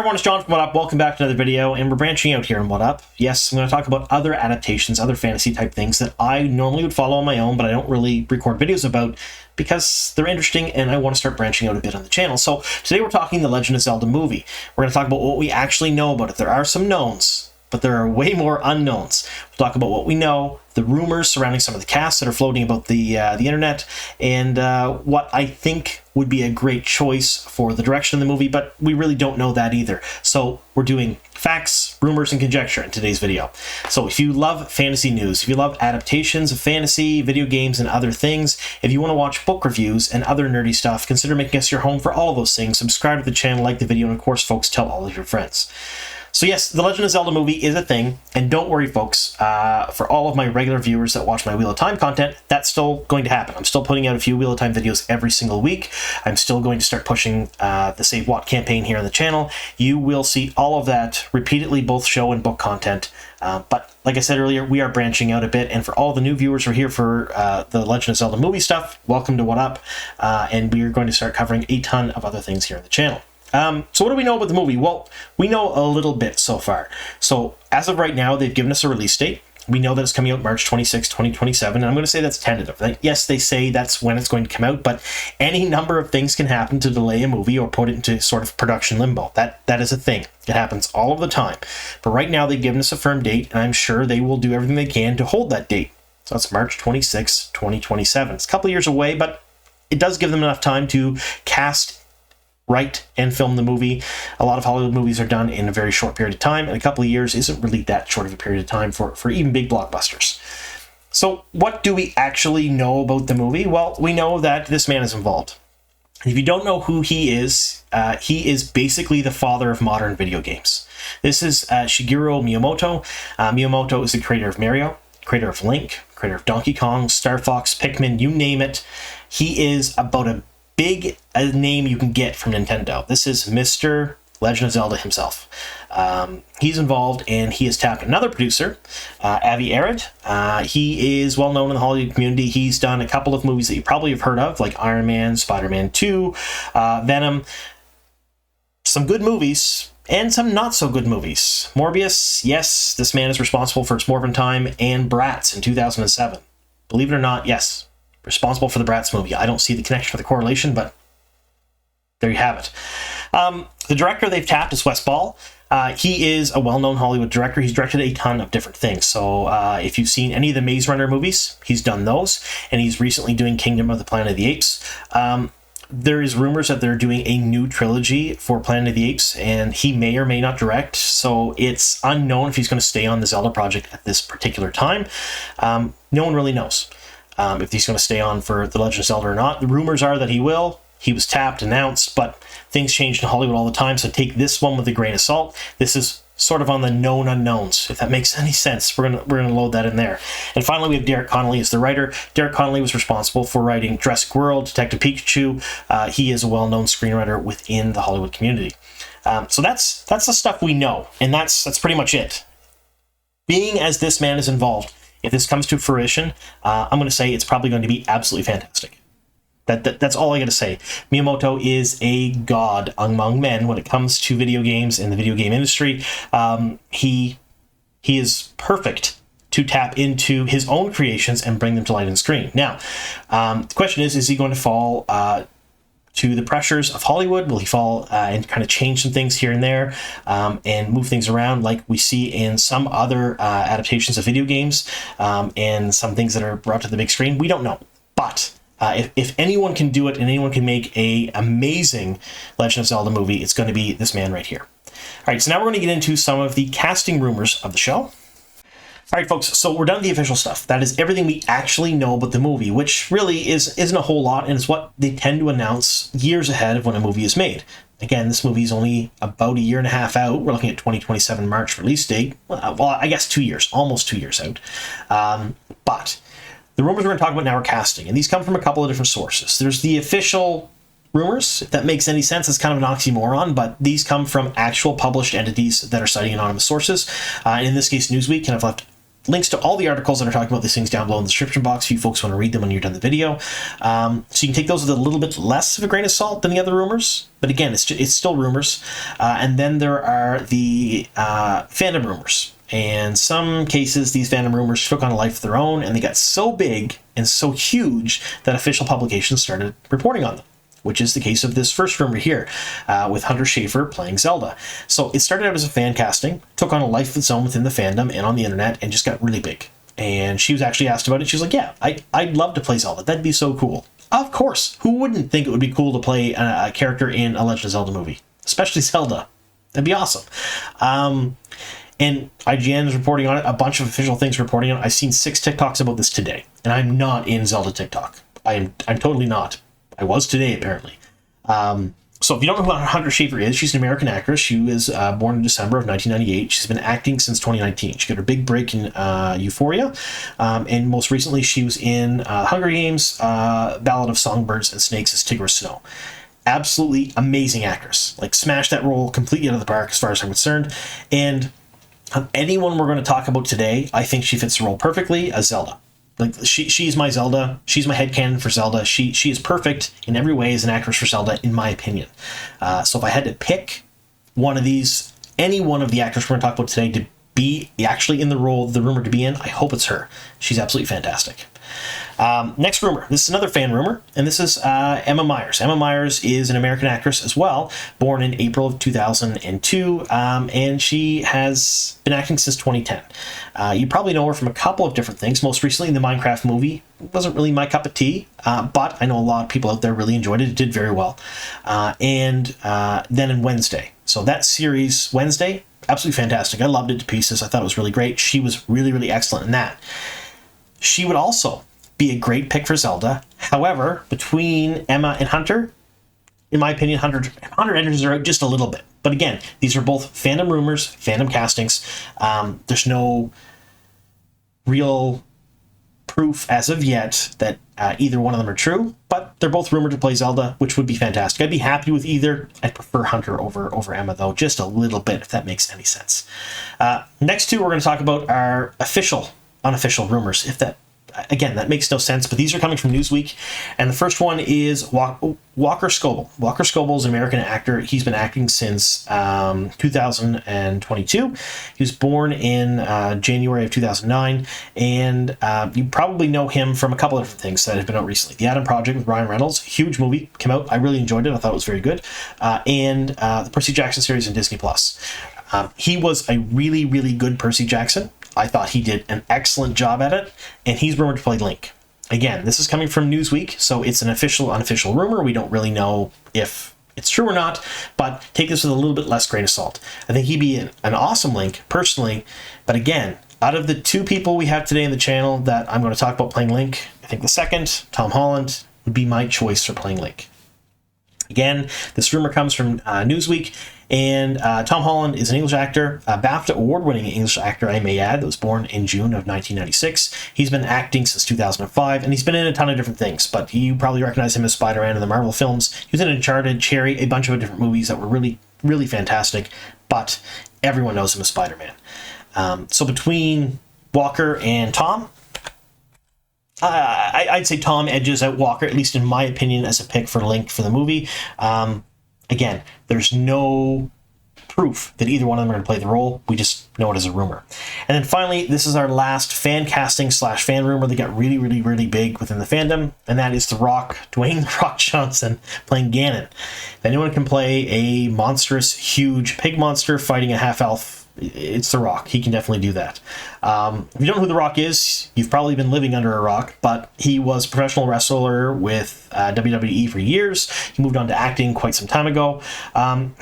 everyone, it's John from What Up. Welcome back to another video, and we're branching out here in What Up. Yes, I'm going to talk about other adaptations, other fantasy type things that I normally would follow on my own, but I don't really record videos about because they're interesting and I want to start branching out a bit on the channel. So today we're talking the Legend of Zelda movie. We're going to talk about what we actually know about it. There are some knowns, but there are way more unknowns. We'll talk about what we know, the rumors surrounding some of the casts that are floating about the internet, and what I think would be a great choice for the direction of the movie, but we really don't know that either. So we're doing facts, rumors, and conjecture in today's video. So if you love fantasy news, if you love adaptations of fantasy, video games, and other things, if you want to watch book reviews and other nerdy stuff, consider making us your home for all of those things. Subscribe to the channel, like the video, and of course, folks, tell all of your friends. So yes, the Legend of Zelda movie is a thing, and don't worry, folks, for all of my regular viewers that watch my Wheel of Time content, that's still going to happen. I'm still putting out a few Wheel of Time videos every single week. I'm still going to start pushing the Save Watt campaign here on the channel. You will see all of that repeatedly, both show and book content. But like I said earlier, we are branching out a bit, and for all the new viewers who are here for the Legend of Zelda movie stuff, welcome to What Up, and we are going to start covering a ton of other things here on the channel. So what do we know about the movie? Well, we know a little bit so far. So as of right now, they've given us a release date. We know that it's coming out March 26, 2027, and I'm going to say that's tentative. Yes, they say that's when it's going to come out, but any number of things can happen to delay a movie or put it into sort of production limbo. That is a thing. It happens all of the time. But right now, they've given us a firm date, and I'm sure they will do everything they can to hold that date. So it's March 26, 2027. It's a couple of years away, but it does give them enough time to cast, write, and film the movie. A lot of Hollywood movies are done in a very short period of time, and a couple of years isn't really that short of a period of time for even big blockbusters. So what do we actually know about the movie? Well, we know that this man is involved. If you don't know who he is basically the father of modern video games. This is Shigeru Miyamoto. Miyamoto is the creator of Mario, creator of Link, creator of Donkey Kong, Star Fox, Pikmin, you name it. He is about a big name you can get from Nintendo. This is Mr. Legend of Zelda himself. He's involved, and he has tapped another producer, Avi Arad. He is well known in the Hollywood community. He's done a couple of movies that you probably have heard of, like Iron Man, Spider-Man 2, Venom. Some good movies, and some not so good movies. Morbius, yes, this man is responsible for It's Morphin' Time and Bratz in 2007. Believe it or not, yes, responsible for the Bratz movie. I don't see the connection or the correlation, but there you have it. The director they've tapped is Wes Ball. He is a well-known Hollywood director. He's directed a ton of different things. So if you've seen any of the Maze Runner movies, he's done those, and he's recently doing Kingdom of the Planet of the Apes. There is rumors that they're doing a new trilogy for Planet of the Apes, and he may or may not direct, so it's unknown if he's going to stay on the Zelda project at this particular time. No one really knows if he's going to stay on for The Legend of Zelda or not. The rumors are that he will. He was tapped, announced, but things change in Hollywood all the time, so take this one with a grain of salt. This is sort of on the known unknowns, if that makes any sense. We're gonna load that in there. And finally, we have Derek Connolly as the writer. Derek Connolly was responsible for writing Jurassic World, Detective Pikachu. He is a well-known screenwriter within the Hollywood community. So that's the stuff we know, and that's pretty much it. Being as this man is involved, if this comes to fruition, I'm going to say it's probably going to be absolutely fantastic. That's all I got to say. Miyamoto is a god among men when it comes to video games and the video game industry. He is perfect to tap into his own creations and bring them to light on screen. Now, the question is he going to fall to the pressures of Hollywood? Will he fall and kind of change some things here and there and move things around like we see in some other adaptations of video games and some things that are brought to the big screen? We don't know. But if anyone can do it and anyone can make a amazing Legend of Zelda movie, it's going to be this man right here. All right, so now we're going to get into some of the casting rumors of the show. All right, folks, so we're done with the official stuff. That is everything we actually know about the movie, which really isn't a whole lot, and it's what they tend to announce years ahead of when a movie is made. Again, this movie is only about a year and a half out. We're looking at 2027 March release date. Well, I guess 2 years, almost 2 years out. But the rumors we're going to talk about now are casting, and these come from a couple of different sources. There's the official rumors, if that makes any sense. It's kind of an oxymoron, but these come from actual published entities that are citing anonymous sources. In this case, Newsweek, and I've left links to all the articles that are talking about these things down below in the description box if you folks want to read them when you're done the video. So you can take those with a little bit less of a grain of salt than the other rumors, but again, it's still rumors. And then there are the fandom rumors. And some cases, these fandom rumors took on a life of their own, and they got so big and so huge that official publications started reporting on them, which is the case of this first rumor here, with Hunter Shafer playing Zelda. So it started out as a fan casting, took on a life of its own within the fandom and on the internet, and just got really big. And she was actually asked about it. She was like, yeah, I'd love to play Zelda. That'd be so cool. Of course, who wouldn't think it would be cool to play a character in a Legend of Zelda movie? Especially Zelda. That'd be awesome. And IGN is reporting on it, a bunch of official things reporting on it. I've seen 6 TikToks about this today, and I'm not in Zelda TikTok. I'm totally not. I was today, apparently. So if you don't know who Hunter Shafer is, she's an American actress. She was born in December of 1998. She's been acting since 2019. She got her big break in Euphoria, and most recently she was in Hunger Games, Ballad of Songbirds and Snakes as Tigris Snow. Absolutely amazing actress. Like, smashed that role completely out of the park as far as I'm concerned. And anyone we're going to talk about today, I think she fits the role perfectly as Zelda. Like, she's my Zelda. She's my headcanon for Zelda. She is perfect in every way as an actress for Zelda, in my opinion. So if I had to pick one of these, any one of the actors we're going to talk about today to be actually in the role the rumor to be in, I hope it's her. She's absolutely fantastic. Next rumor. This is another fan rumor, and this is Emma Myers. Emma Myers is an American actress as well, born in April of 2002, and she has been acting since 2010. You probably know her from a couple of different things. Most recently, in the Minecraft movie. It wasn't really my cup of tea, but I know a lot of people out there really enjoyed it. It did very well. And then in Wednesday. So that series, Wednesday, absolutely fantastic. I loved it to pieces. I thought it was really great. She was really, really excellent in that. She would also be a great pick for Zelda. However, between Emma and Hunter, in my opinion, Hunter enters her out just a little bit. But again, these are both fandom rumors, fandom castings. There's no real proof as of yet that either one of them are true, but they're both rumored to play Zelda, which would be fantastic. I'd be happy with either. I'd prefer Hunter over Emma, though, just a little bit, if that makes any sense. Next two we're going to talk about are official, unofficial rumors, if that, again, that makes no sense, but these are coming from Newsweek. And the first one is Walker Scobell. Walker Scobell is an American actor. He's been acting since 2022. He was born in January of 2009. And you probably know him from a couple of different things that have been out recently. The Adam Project with Ryan Reynolds, huge movie, came out. I really enjoyed it. I thought it was very good. And the Percy Jackson series on Disney+. He was a really, really good Percy Jackson. I thought he did an excellent job at it, and he's rumored to play Link. Again, this is coming from Newsweek, so it's an official, unofficial rumor. We don't really know if it's true or not, but take this with a little bit less grain of salt. I think he'd be an awesome Link, personally, but again, out of the 2 people we have today in the channel that I'm going to talk about playing Link, I think the second, Tom Holland, would be my choice for playing Link. Again, this rumor comes from Newsweek, and Tom Holland is an English actor, a BAFTA award-winning English actor, I may add, that was born in June of 1996. He's been acting since 2005, and he's been in a ton of different things, but you probably recognize him as Spider-Man in the Marvel films. He was in Uncharted, Cherry, a bunch of different movies that were really, really fantastic, but everyone knows him as Spider-Man. So between Walker and Tom, I'd say Tom edges out Walker, at least in my opinion, as a pick for Link for the movie. Again, there's no proof that either one of them are going to play the role. We just know it as a rumor. And then finally, this is our last fan casting / fan rumor that got really, really, really big within the fandom, and that is Dwayne the Rock Johnson playing Ganon. If anyone can play a monstrous, huge pig monster fighting a half-elf, it's The Rock. He can definitely do that. If you don't know who The Rock is, you've probably been living under a rock, but he was a professional wrestler with WWE for years. He moved on to acting quite some time ago.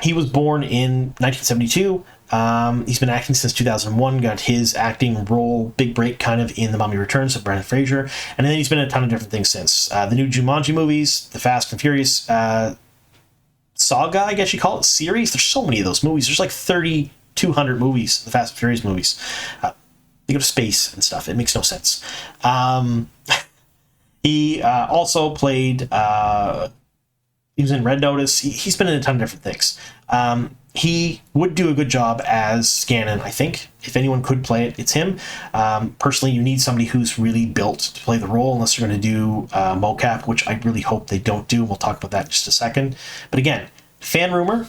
He was born in 1972. He's been acting since 2001, got his acting role, big break kind of in The Mummy Returns with Brendan Fraser, and then he's been in a ton of different things since. The new Jumanji movies, the Fast and Furious saga, I guess you call it, series. There's so many of those movies. There's like 200 movies, the Fast and Furious movies. They go to space and stuff. It makes no sense. He also played He was in Red Notice. He's been in a ton of different things. He would do a good job as Ganon, I think. If anyone could play it, it's him. Personally, you need somebody who's really built to play the role, unless you're going to do mocap, which I really hope they don't do. We'll talk about that in just a second. But again, fan rumor,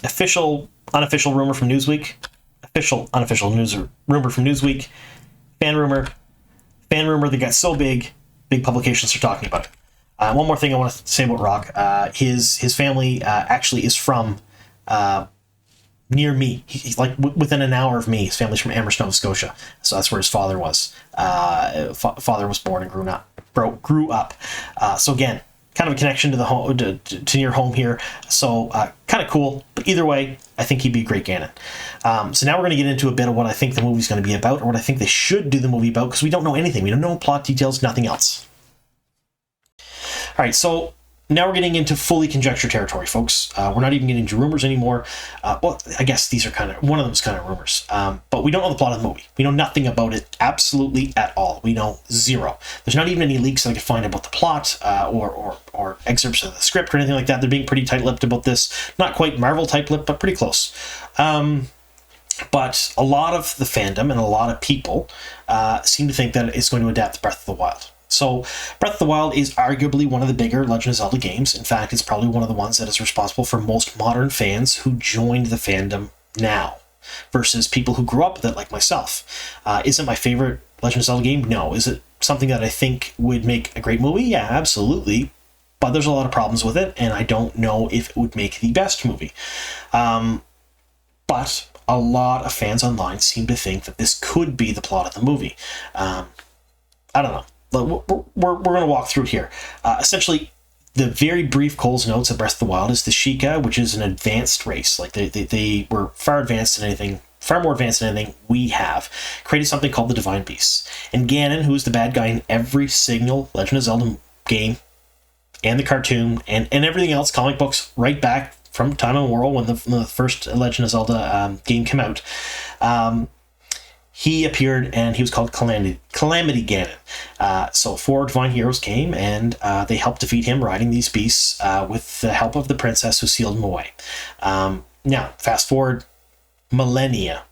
official, unofficial rumor from Newsweek, official, unofficial rumor from Newsweek, fan rumor that got so big publications are talking about it. One more thing I want to say about Rock. His family actually is from near me. He's like within an hour of me. His family's from Amherst, Nova Scotia. So that's where his father was. Father was born and grew up. So again, kind of a connection to the home, to near home here. So kind of cool. But either way, I think he'd be a great Ganon. So now we're going to get into a bit of what I think the movie's going to be about, or what I think they should do the movie about, because we don't know anything. We don't know plot details, nothing else. All right, so now we're getting into fully conjecture territory, folks. We're not even getting into rumors anymore. Well, I guess these are one of them is kind of rumors. But we don't know the plot of the movie. We know nothing about it, absolutely at all. We know zero. There's not even any leaks that I could find about the plot or excerpts of the script or anything like that. They're being pretty tight-lipped about this. Not quite Marvel tight-lipped, but pretty close. But a lot of the fandom and a lot of people seem to think that it's going to adapt Breath of the Wild. So Breath of the Wild is arguably one of the bigger Legend of Zelda games. In fact, it's probably one of the ones that is responsible for most modern fans who joined the fandom now versus people who grew up with it, like myself. Is it my favorite Legend of Zelda game? No. Is it something that I think would make a great movie? Yeah, absolutely. But there's a lot of problems with it, and I don't know if it would make the best movie. But a lot of fans online seem to think that this could be the plot of the movie. I don't know. We're going to walk through here. Essentially, the very brief Cole's notes of Breath of the Wild is the Sheikah, which is an advanced race. Like they were far more advanced than anything we have. Created something called the Divine Beasts. And Ganon, who is the bad guy in every single Legend of Zelda game, and the cartoon, and everything else, comic books, right back from time immemorial when the first Legend of Zelda game came out. He appeared, and he was called Calamity Ganon. So 4 divine heroes came, and they helped defeat him, riding these beasts with the help of the princess who sealed him away. Now, fast forward millennia.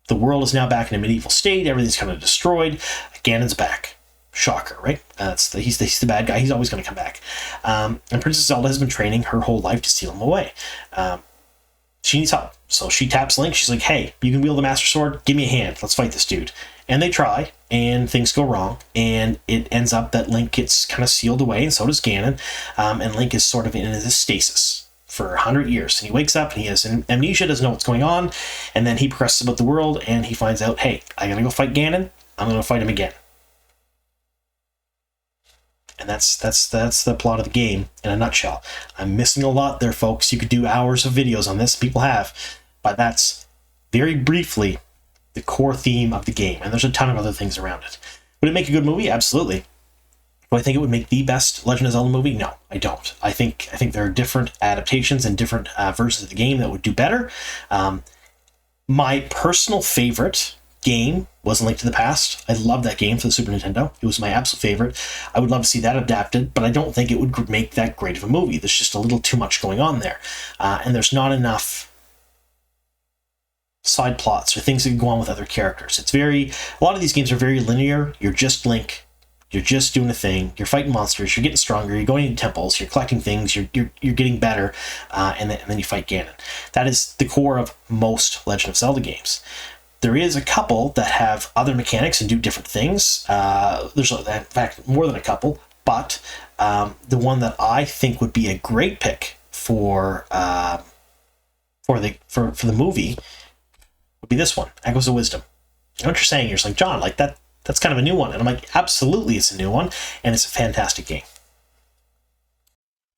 The world is now back in a medieval state. Everything's kind of destroyed. Ganon's back. Shocker, right? He's the bad guy. He's always going to come back. And Princess Zelda has been training her whole life to seal him away. She needs help. So she taps Link. She's like, hey, you can wield the Master Sword. Give me a hand. Let's fight this dude. And they try, and things go wrong. And it ends up that Link gets kind of sealed away, and so does Ganon. And Link is sort of in this stasis for 100 years. And he wakes up, and he has amnesia, doesn't know what's going on. And then he progresses about the world, and he finds out, hey, I gotta go fight Ganon. I'm going to fight him again. And that's the plot of the game in a nutshell. I'm missing a lot there, folks. You could do hours of videos on this. People have. But that's very briefly the core theme of the game. And there's a ton of other things around it. Would it make a good movie? Absolutely. Do I think it would make the best Legend of Zelda movie? No, I don't. I think there are different adaptations and different versions of the game that would do better. My personal favorite game was Link to the Past. I love that game for the Super Nintendo. It was my absolute favorite. I would love to see that adapted, but I don't think it would make that great of a movie. There's just a little too much going on there. And there's not enough side plots or things that can go on with other characters. A lot of these games are very linear. You're just Link. You're just doing a thing. You're fighting monsters. You're getting stronger. You're going into temples. You're collecting things. You're getting better. And then you fight Ganon. That is the core of most Legend of Zelda games. There is a couple that have other mechanics and do different things. There's, in fact, more than a couple. But the one that I think would be a great pick for the movie would be this one, Echoes of Wisdom. You know what you're saying? You're just like, John, like that's kind of a new one. And I'm like, absolutely, it's a new one, and it's a fantastic game.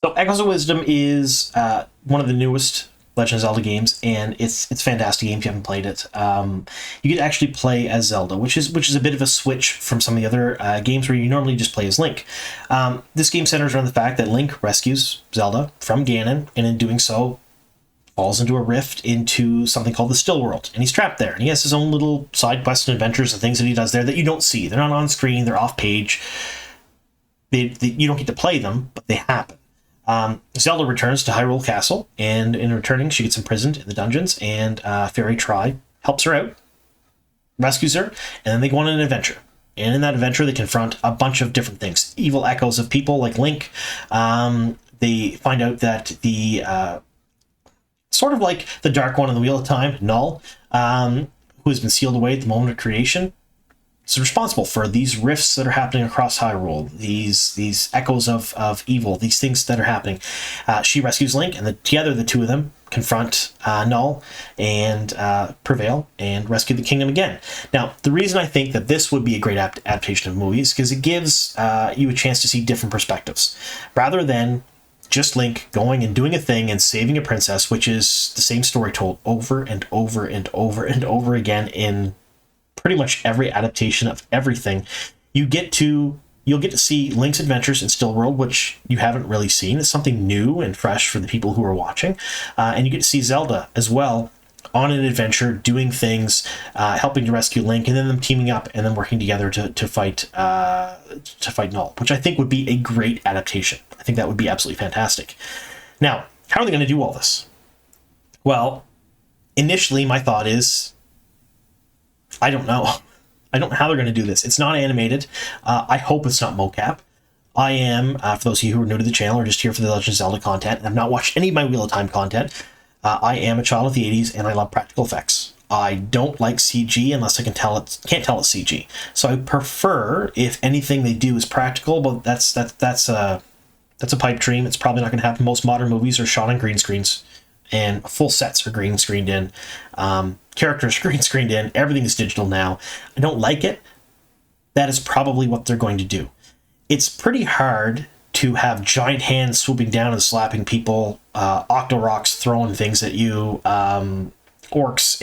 So Echoes of Wisdom is one of the newest Legend of Zelda games, and it's a fantastic game if you haven't played it. You can actually play as Zelda, which is a bit of a switch from some of the other games where you normally just play as Link. This game centers around the fact that Link rescues Zelda from Ganon, and in doing so, falls into a rift into something called the Still World, and he's trapped there. And he has his own little side quests and adventures and things that he does there that you don't see. They're not on screen. They're off page. You don't get to play them, but they happen. Zelda returns to Hyrule Castle, and in returning, she gets imprisoned in the dungeons, and Fairy Tri helps her out, rescues her, and then they go on an adventure. And in that adventure, they confront a bunch of different things. Evil echoes of people like Link. They find out that the sort of like the Dark One in the Wheel of Time, Null, who has been sealed away at the moment of creation, is responsible for these rifts that are happening across Hyrule, these echoes of evil, these things that are happening. She rescues Link, and together the two of them confront Null and prevail and rescue the kingdom again. Now, the reason I think that this would be a great adaptation of movies is because it gives you a chance to see different perspectives. Rather than just Link going and doing a thing and saving a princess, which is the same story told over and over and over and over again in pretty much every adaptation of everything, you'll get to see Link's adventures in Still World, which you haven't really seen. It's something new and fresh for the people who are watching. And you get to see Zelda as well on an adventure, doing things, helping to rescue Link, and then them teaming up and then working together to fight Null, which I think would be a great adaptation. I think that would be absolutely fantastic. Now, how are they going to do all this? Well, initially my thought is, I don't know. I don't know how they're going to do this. It's not animated. I hope it's not mocap. I am, for those of you who are new to the channel or just here for the Legend of Zelda content, and have not watched any of my Wheel of Time content, I am a child of the 80s and I love practical effects. I don't like CG unless I can't tell it's CG. So I prefer, if anything they do is practical, but that's a pipe dream. It's probably not going to happen. Most modern movies are shot on green screens, and full sets are green screened in. Characters are green screened in. Everything is digital now. I don't like it. That is probably what they're going to do. It's pretty hard to have giant hands swooping down and slapping people, Octoroks throwing things at you, orcs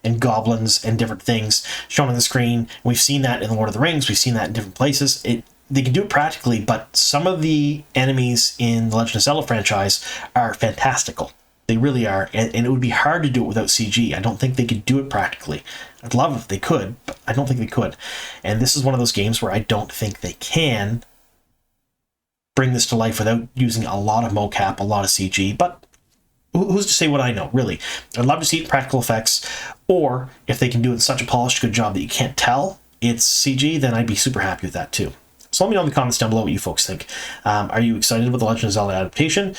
and goblins and different things shown on the screen. We've seen that in The Lord of the Rings. We've seen that in different places. They can do it practically, but some of the enemies in the Legend of Zelda franchise are fantastical. They really are, and it would be hard to do it without CG. I don't think they could do it practically. I'd love if they could, but I don't think they could. And this is one of those games where I don't think they can bring this to life without using a lot of mocap, a lot of CG, but who's to say what I know, really? I'd love to see practical effects, or if they can do it in such a polished, good job that you can't tell it's CG, then I'd be super happy with that too. So let me know in the comments down below what you folks think. Are you excited about the Legend of Zelda adaptation?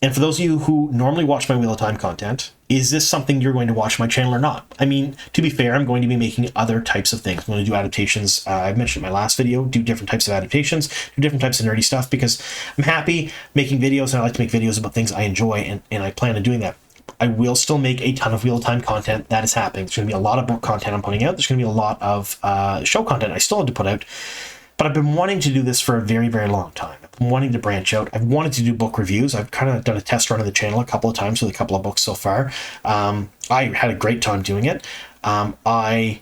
And for those of you who normally watch my Wheel of Time content, is this something you're going to watch my channel or not? I mean, to be fair, I'm going to be making other types of things. I'm going to do adaptations. I mentioned in my last video, do different types of adaptations, do different types of nerdy stuff, because I'm happy making videos, and I like to make videos about things I enjoy, and I plan on doing that. I will still make a ton of Wheel of Time content. That is happening. There's going to be a lot of book content I'm putting out. There's going to be a lot of show content I still have to put out. But I've been wanting to do this for a very, very long time. I've been wanting to branch out. I've wanted to do book reviews. I've kind of done a test run of the channel a couple of times with a couple of books so far. I had a great time doing it. I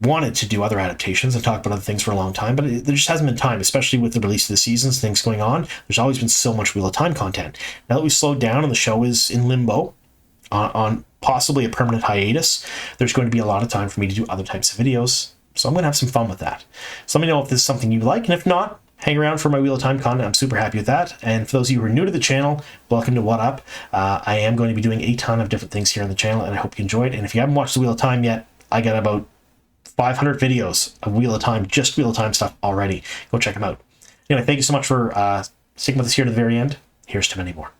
wanted to do other adaptations and talk about other things for a long time, but there just hasn't been time, especially with the release of the seasons, things going on. There's always been so much Wheel of Time content. Now that we've slowed down and the show is in limbo, on possibly a permanent hiatus, there's going to be a lot of time for me to do other types of videos. So I'm going to have some fun with that. So let me know if this is something you like, and if not, hang around for my Wheel of Time content. I'm super happy with that. And for those of you who are new to the channel, welcome to What Up. I am going to be doing a ton of different things here on the channel, and I hope you enjoy it. And if you haven't watched the Wheel of Time yet, I got about 500 videos of Wheel of Time, just Wheel of Time stuff already. Go check them out. Anyway, thank you so much for sticking with us here to the very end. Here's to many more.